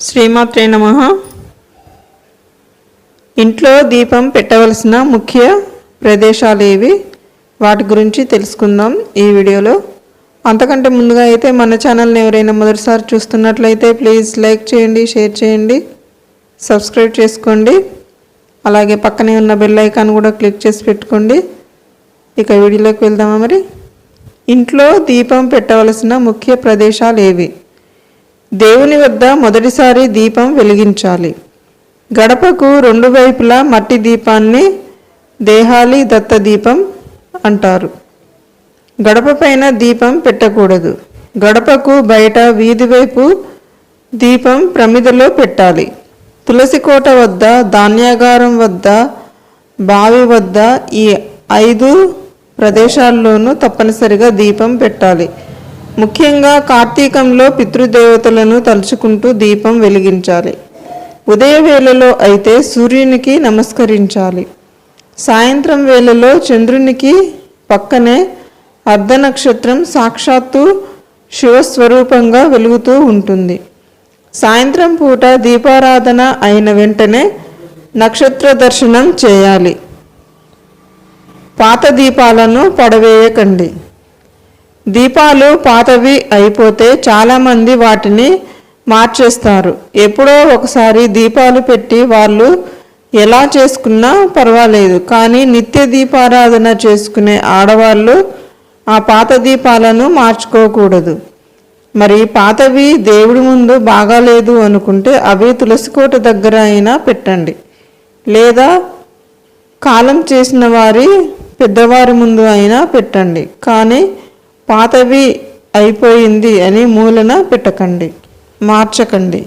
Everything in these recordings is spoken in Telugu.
శ్రీమాత్రే నమః. ఇంట్లో దీపం పెట్టవలసిన ముఖ్య ప్రదేశాలు ఏవి, వాటి గురించి తెలుసుకుందాం ఈ వీడియోలో. అంతకంటే ముందుగా అయితే మన ఛానల్ని ఎవరైనా మొదటిసారి చూస్తున్నట్లయితే ప్లీజ్ లైక్ చేయండి, షేర్ చేయండి, సబ్స్క్రైబ్ చేసుకోండి. అలాగే పక్కనే ఉన్న బెల్ ఐకాన్ కూడా క్లిక్ చేసి పెట్టుకోండి. ఇక వీడియోలోకి వెళ్దామా మరి. ఇంట్లో దీపం పెట్టవలసిన ముఖ్య ప్రదేశాలు ఏవి? దేవుని వద్ద మొదటిసారి దీపం వెలిగించాలి. గడపకు రెండు వైపులా మట్టి దీపాన్ని దేహాలి దత్త దీపం అంటారు. గడప పైన దీపం పెట్టకూడదు. గడపకు బయట వీధి వైపు దీపం ప్రమిదలో పెట్టాలి. తులసి కోట వద్ద, ధాన్యాగారం వద్ద, బావి వద్ద, ఈ 5 ప్రదేశాల్లోనూ తప్పనిసరిగా దీపం పెట్టాలి. ముఖ్యంగా కార్తీకంలో పితృదేవతలను తలుచుకుంటూ దీపం వెలిగించాలి. ఉదయ వేళలో అయితే సూర్యునికి నమస్కరించాలి. సాయంత్రం వేళలో చంద్రునికి పక్కనే అర్ధనక్షత్రం సాక్షాత్తు శివస్వరూపంగా వెలుగుతూ ఉంటుంది. సాయంత్రం పూట దీపారాధన అయిన వెంటనే నక్షత్ర దర్శనం చేయాలి. పాత దీపాలను పడవేయకండి. దీపాలు పాతవి అయిపోతే చాలామంది వాటిని మార్చేస్తారు. ఎప్పుడో ఒకసారి దీపాలు పెట్టి వాళ్ళు ఎలా చేసుకున్నా పర్వాలేదు, కానీ నిత్య దీపారాధన చేసుకునే ఆడవాళ్ళు ఆ పాత దీపాలను మార్చుకోకూడదు. మరి పాతవి దేవుడి ముందు బాగాలేదు అనుకుంటే అవి తులసికోట దగ్గర అయినా పెట్టండి, లేదా కాలం చేసిన వారి పెద్దవారి ముందు అయినా పెట్టండి. కానీ పాతవి అయిపోయింది అని మూలన పెట్టకండి, మార్చకండి.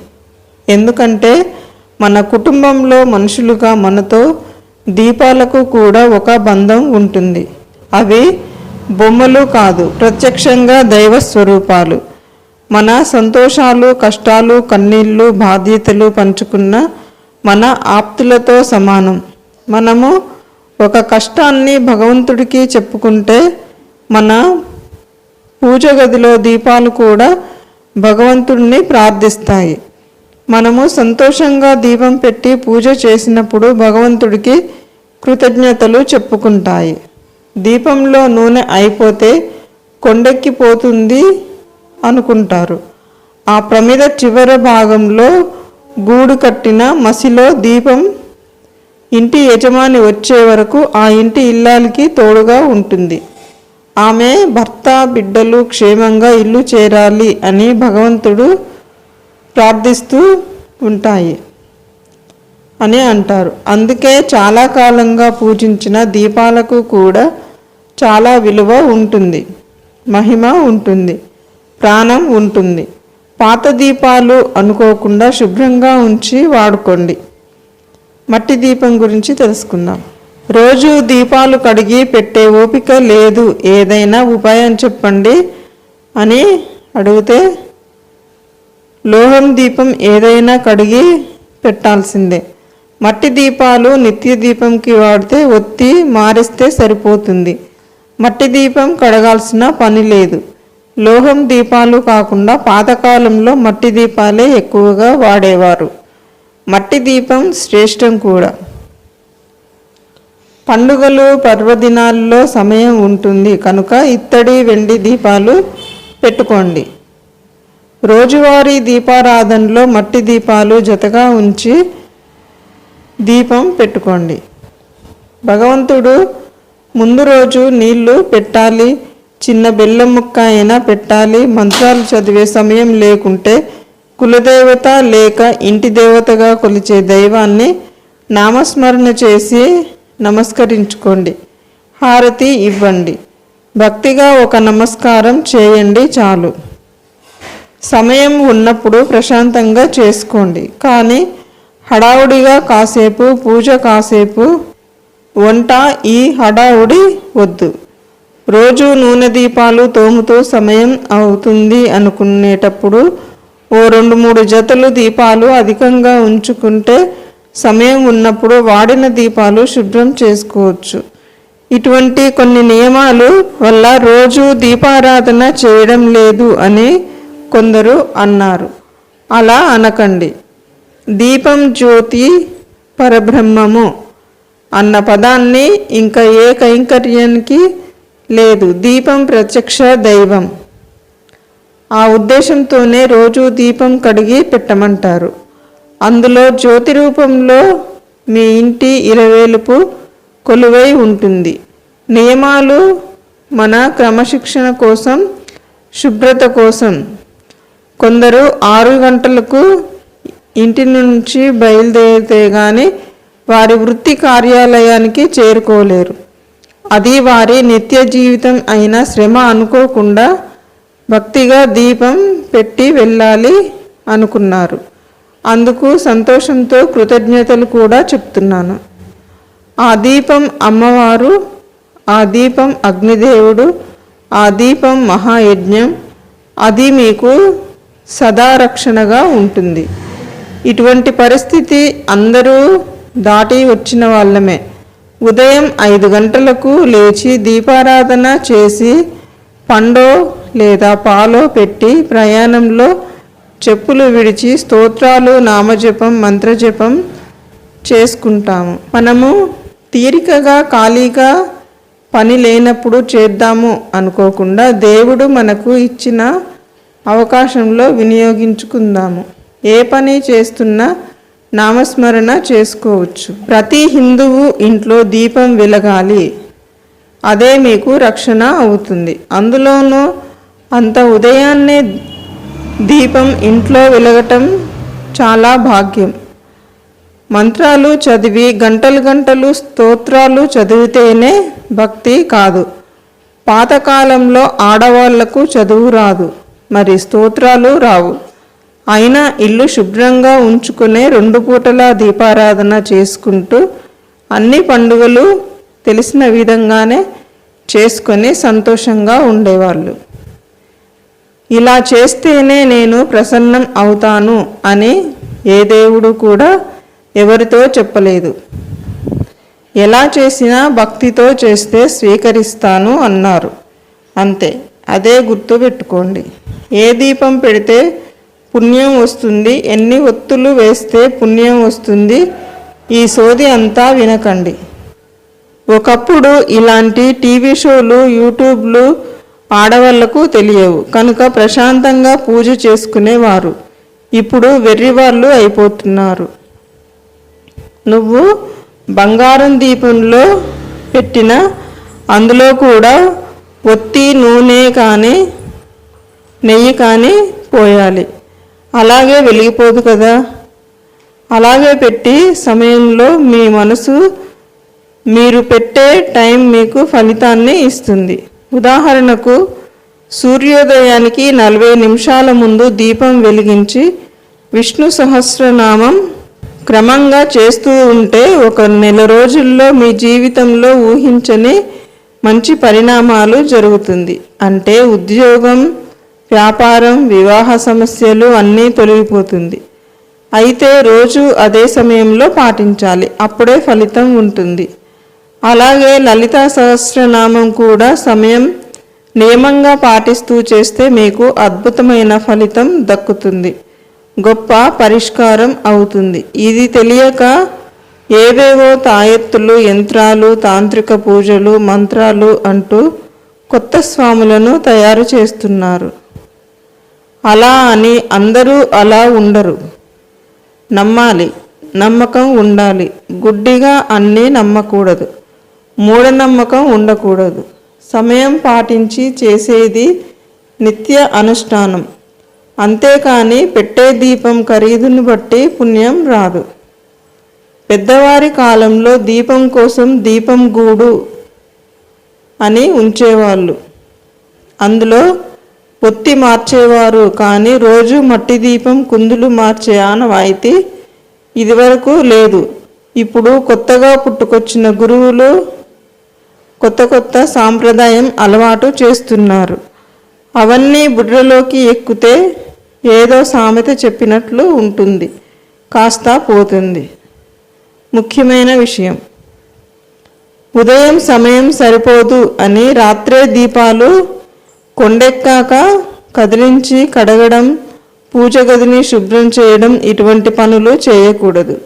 ఎందుకంటే మన కుటుంబంలో మనుషులుగా మనతో దీపాలకు కూడా ఒక బంధం ఉంటుంది. అవి బొమ్మలు కాదు, ప్రత్యక్షంగా దైవ స్వరూపాలు. మన సంతోషాలు, కష్టాలు, కన్నీళ్ళు, బాధ్యతలు పంచుకున్న మన ఆప్తులతో సమానం. మనము ఒక కష్టాన్ని భగవంతుడికి చెప్పుకుంటే మన పూజ గదిలో దీపాలు కూడా భగవంతుడిని ప్రార్థిస్తాయి. మనము సంతోషంగా దీపం పెట్టి పూజ చేసినప్పుడు భగవంతుడికి కృతజ్ఞతలు చెప్పుకుంటాయి. దీపంలో నూనె అయిపోతే కొండెక్కిపోతుంది అనుకుంటారు. ఆ ప్రమిద చివరి భాగంలో గూడు కట్టిన మసిలో దీపం ఇంటి యజమాని వచ్చే వరకు ఆ ఇంటి ఇల్లాలికి తోడుగా ఉంటుంది. ఆమె భర్త, బిడ్డలు క్షేమంగా ఇల్లు చేరాలి అని భగవంతుడు ప్రార్థిస్తూ ఉంటాయి అని అంటారు. అందుకే చాలా కాలంగా పూజించిన దీపాలకు కూడా చాలా విలువ ఉంటుంది, మహిమ ఉంటుంది, ప్రాణం ఉంటుంది. పాత దీపాలు అనుకోకుండా శుభ్రంగా ఉంచి వాడుకోండి. మట్టి దీపం గురించి తెలుసుకుందాం. రోజు దీపాలు కడిగి పెట్టే ఓపిక లేదు, ఏదైనా ఉపాయం చెప్పండి అని అడిగితే లోహం దీపం ఏదైనా కడిగి పెట్టాల్సిందే. మట్టి దీపాలు నిత్య దీపంకి వాడితే ఒత్తి మారిస్తే సరిపోతుంది. మట్టి దీపం కడగాల్సిన పని లేదు. లోహం దీపాలు కాకుండా పాతకాలంలో మట్టి దీపాలే ఎక్కువగా వాడేవారు. మట్టి దీపం శ్రేష్టం కూడా. పండుగలు, పర్వదినాల్లో సమయం ఉంటుంది కనుక ఇత్తడి, వెండి దీపాలు పెట్టుకోండి. రోజువారీ దీపారాధనలో మట్టి దీపాలు జతగా ఉంచి దీపం పెట్టుకోండి. భగవంతుడు ముందు రోజు నీళ్లు పెట్టాలి, చిన్న బెల్లం ముక్క అయినా పెట్టాలి. మంత్రాలు చదివే సమయం లేకుంటే కులదేవత లేక ఇంటి దేవతగా కొలిచే దైవాన్ని నామస్మరణ చేసి నమస్కరించుకోండి, హారతి ఇవ్వండి. భక్తిగా ఒక నమస్కారం చేయండి చాలు. సమయం ఉన్నప్పుడు ప్రశాంతంగా చేసుకోండి, కానీ హడావుడిగా కాసేపు పూజ, కాసేపు వంట, ఈ హడావుడి వద్దు. రోజు నూనె దీపాలు తోముతూ సమయం అవుతుంది అనుకునేటప్పుడు ఓ 2-3 జతలు దీపాలు అధికంగా ఉంచుకుంటే సమయం ఉన్నప్పుడు వాడిన దీపాలు శుభ్రం చేసుకోవచ్చు. ఇటువంటి కొన్ని నియమాలు వల్ల రోజు దీపారాధన చేయడం లేదు అని కొందరు అన్నారు. అలా అనకండి. దీపం జ్యోతి పరబ్రహ్మము అన్న పదాన్ని ఇంకా ఏ కైంకర్యానికి లేదు. దీపం ప్రత్యక్ష దైవం. ఆ ఉద్దేశంతోనే రోజు దీపం కడిగి పెట్టమంటారు. అందులో జ్యోతి రూపంలో మీ ఇంటి ఇలవేలుపు కొలువై ఉంటుంది. నియమాలు మన క్రమశిక్షణ కోసం, శుభ్రత కోసం. కొందరు 6 గంటలకు ఇంటి నుంచి బయలుదేరితే గాని వారి వృత్తి కార్యాలయానికి చేరుకోలేరు. అది వారి నిత్య జీవితం అయిన శ్రమ అనుకోకుండా భక్తిగా దీపం పెట్టి వెళ్ళాలి అనుకున్నారు. అందుకు సంతోషంతో కృతజ్ఞతలు కూడా చెప్తున్నాను. ఆ దీపం అమ్మవారు, ఆ దీపం అగ్నిదేవుడు, ఆ దీపం మహాయజ్ఞం. అది మీకు సదా రక్షణగా ఉంటుంది. ఇటువంటి పరిస్థితి అందరూ దాటి వచ్చిన వాళ్ళమే. ఉదయం 5 గంటలకు లేచి దీపారాధన చేసి పండో లేదా పాలో పెట్టి ప్రయాణంలో చెప్పులు విడిచి స్తోత్రాలు, నామజపం, మంత్రజపం చేసుకుంటాము. మనము తీరికగా ఖాళీగా పని లేనప్పుడు చేద్దాము అనుకోకుండా దేవుడు మనకు ఇచ్చిన అవకాశంలో వినియోగించుకుందాము. ఏ పని చేస్తున్నా నామస్మరణ చేసుకోవచ్చు. ప్రతి హిందువు ఇంట్లో దీపం వెలగాలి. అదే మీకు రక్షణ అవుతుంది. అందులోనూ అంత ఉదయాన్నే దీపం ఇంట్లో వెలగటం చాలా భాగ్యం. మంత్రాలు చదివి గంటలు స్తోత్రాలు చదివితేనే భక్తి కాదు. పాతకాలంలో ఆడవాళ్లకు చదువు రాదు, మరి స్తోత్రాలు రావు. అయినా ఇల్లు శుభ్రంగా ఉంచుకునే 2 పూటలా దీపారాధన చేసుకుంటూ అన్ని పండుగలు తెలిసిన విధంగానే చేసుకొని సంతోషంగా ఉండేవాళ్ళు. ఇలా చేస్తేనే నేను ప్రసన్నం అవుతాను అని ఏ దేవుడు కూడా ఎవరితో చెప్పలేదు. ఎలా చేసినా భక్తితో చేస్తే స్వీకరిస్తాను అన్నారు. అంతే. అదే గుర్తు పెట్టుకోండి. ఏ దీపం పెడితే పుణ్యం వస్తుంది, ఎన్ని ఒత్తులు వేస్తే పుణ్యం వస్తుంది, ఈ సోది అంతా వినకండి. ఒకప్పుడు ఇలాంటి టీవీ షోలు, యూట్యూబ్లు ఆడవాళ్లకు తెలియవు కనుక ప్రశాంతంగా పూజ చేసుకునేవారు. ఇప్పుడు వెర్రివాళ్ళు అయిపోతున్నారు. నువ్వు బంగారం దీపంలో పెట్టిన అందులో కూడా ఒత్తి, నూనె కానీ నెయ్యి కానీ పోయాలి. అలాగే వెలిగిపోదు కదా. అలాగే పెట్టి సమయంలో మీ మనసు, మీరు పెట్టే టైం మీకు ఫలితాన్ని ఇస్తుంది. ఉదాహరణకు సూర్యోదయానికి 40 నిమిషాల ముందు దీపం వెలిగించి విష్ణు సహస్రనామం క్రమంగా చేస్తూ ఉంటే 1 నెల రోజుల్లో మీ జీవితంలో ఊహించని మంచి పరిణామాలు జరుగుతుంది. అంటే ఉద్యోగం, వ్యాపారం, వివాహ సమస్యలు అన్నీ తొలగిపోతుంది. అయితే రోజు అదే సమయంలో పాటించాలి, అప్పుడే ఫలితం ఉంటుంది. అలాగే లలితా సహస్రనామం కూడా సమయం నియమంగా పాటిస్తూ చేస్తే మీకు అద్భుతమైన ఫలితం దక్కుతుంది, గొప్ప పరిష్కారం అవుతుంది. ఇది తెలియక ఏవేవో తాయెత్తులు, యంత్రాలు, తాంత్రిక పూజలు, మంత్రాలు అంటూ కొత్త స్వాములను తయారు చేస్తున్నారు. అలా అని అందరూ అలా ఉండరు. నమ్మాలి, నమ్మకం ఉండాలి. గుడ్డిగా అన్నీ నమ్మకూడదు, మూఢనమ్మకం ఉండకూడదు. సమయం పాటించి చేసేది నిత్య అనుష్ఠానం. అంతేకాని పెట్టే దీపం ఖరీదును బట్టి పుణ్యం రాదు. పెద్దవారి కాలంలో దీపం కోసం దీపం గూడు అని ఉంచేవాళ్ళు. అందులో పొత్తి మార్చేవారు. కానీ రోజు మట్టి దీపం కుందులు మార్చే ఆనవాయితీ ఇదివరకు లేదు. ఇప్పుడు కొత్తగా పుట్టుకొచ్చిన గురువులు కొత్త సాంప్రదాయం అలవాటు చేస్తున్నారు. అవన్నీ బుర్రలోకి ఎక్కితే ఏదో సామెత చెప్పినట్లు ఉంటుంది, కాస్త పోతుంది. ముఖ్యమైన విషయం, ఉదయం సమయం సరిపోదు అని రాత్రే దీపాలు కొండెక్కాక కదిలించి కడగడం, పూజ గదిని శుభ్రం చేయడం ఇటువంటి పనులు చేయకూడదు.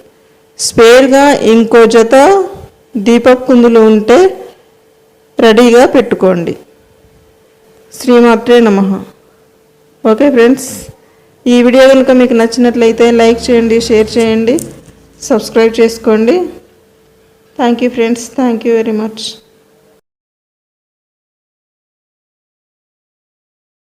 స్పేర్గా ఇంకో జత దీపపు కుందులు ఉంటే రెడీగా పెట్టుకోండి. శ్రీమాత్రే నమః. ఓకే ఫ్రెండ్స్, ఈ వీడియో కనుక మీకు నచ్చినట్లయితే లైక్ చేయండి, షేర్ చేయండి, సబ్స్క్రైబ్ చేసుకోండి. Thank you friends, thank you very much.